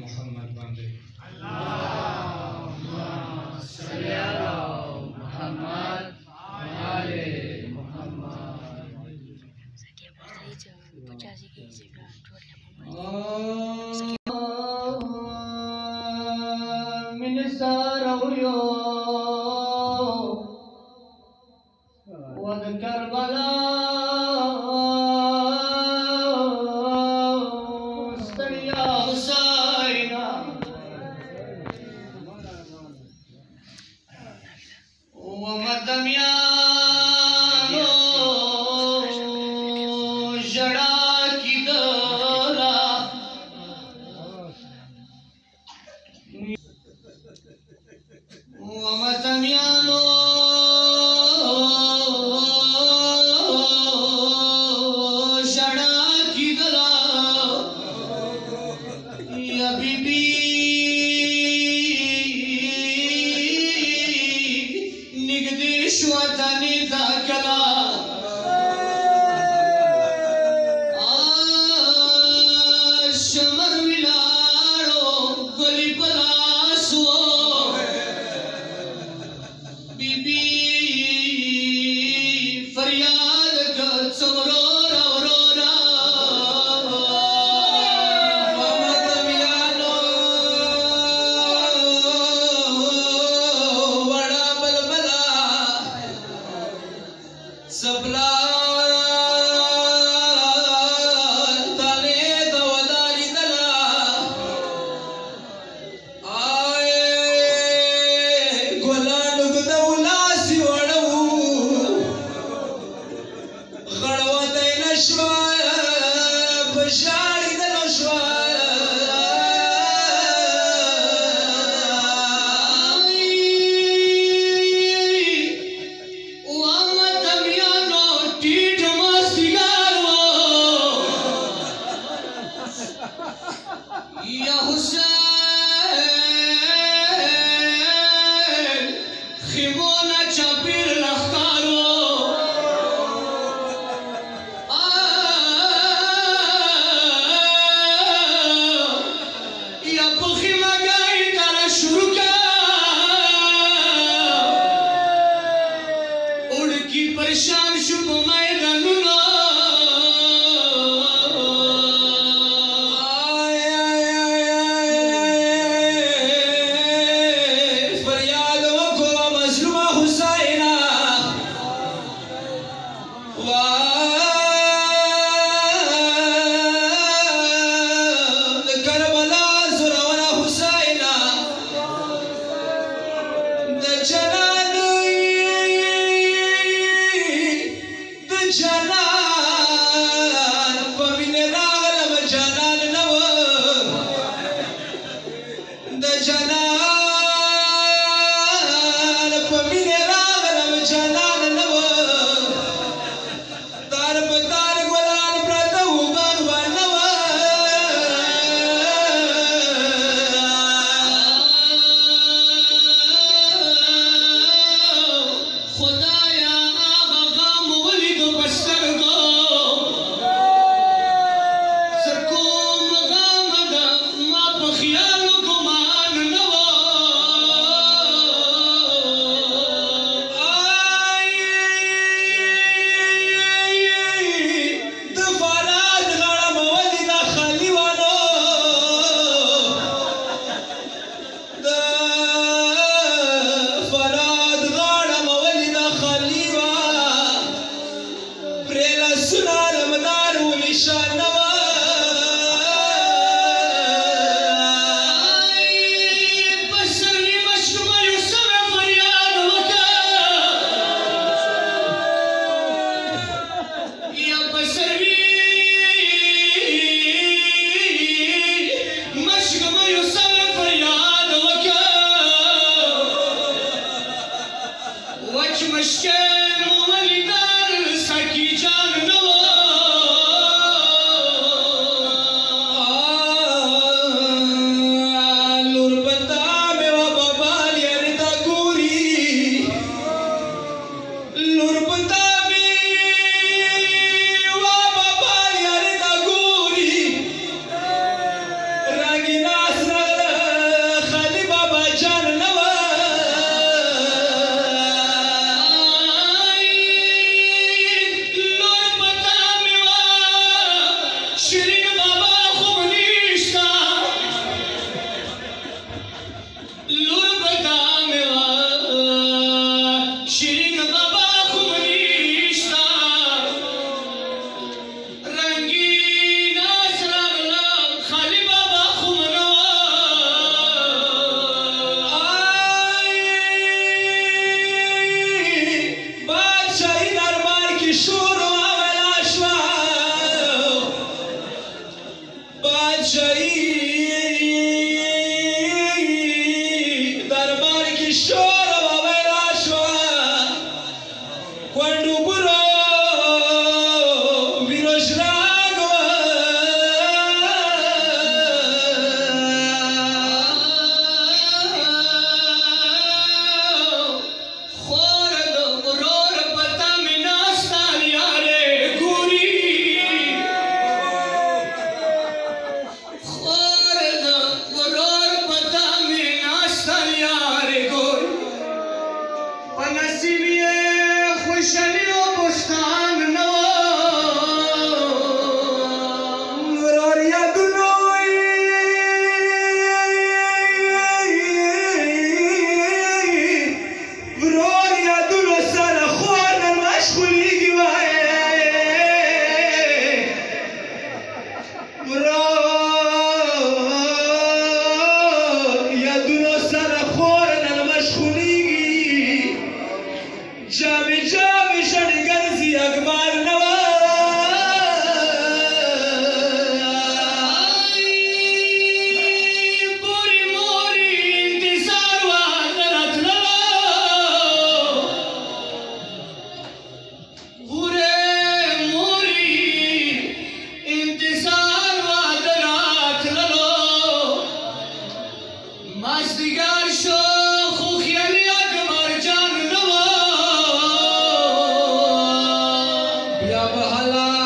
محمد باندې اللهم صل على محمد وعلى محمد من سارويو وذكر بلا استريا حسينا ومدميانو جڑا کی دلا ومدميانو شوتني ذاكلا شمر ولارو گلی پلاسو بی بی فریاد کت سورورا ورورا مدمیانو وڑا بلبلا سبلا تانے دوداری دلا آئے گلانو گدولاسی وڑو غڑو دین شوار بشاری دلو شوار يا حسين خيمونا جابير لخارو يا بخي ما جاي ترى شروكا उड़की परेशान शुभ मैदानुना جلال پمین راغلم جلال نو د جلال پمین راغلم جلال نو دار پتار ګلان پرته وګان ونو خدایا هغه غم ولید بسترګو سرکوم غم د ما په خیال ګمان نه و د فالاد غړم ولید خالی وانو د فالاد غړم ولید خالی وا پرلا سنار مدار ونشان وا مشکل ولدار سکی جان نو لور بتا میں بابا لیرتا گوری لور بتا Quando burro viro shrago khorad ror pata mina staliare guri khorad ror pata mina staliare guri panasimiye خوشحالی و بستان نو ورور یادونوی ورور یادونو سر خوردن مشغولیگی وای ورور یادونو سر خوردن مشغولیگی جامی جامی شنی گرزی اگمال نوای بوری موری انتظار و درت للو بوری موری انتظار و درت للو مازدیگر شو خو خیالی اکبر جان نوا یا بحلا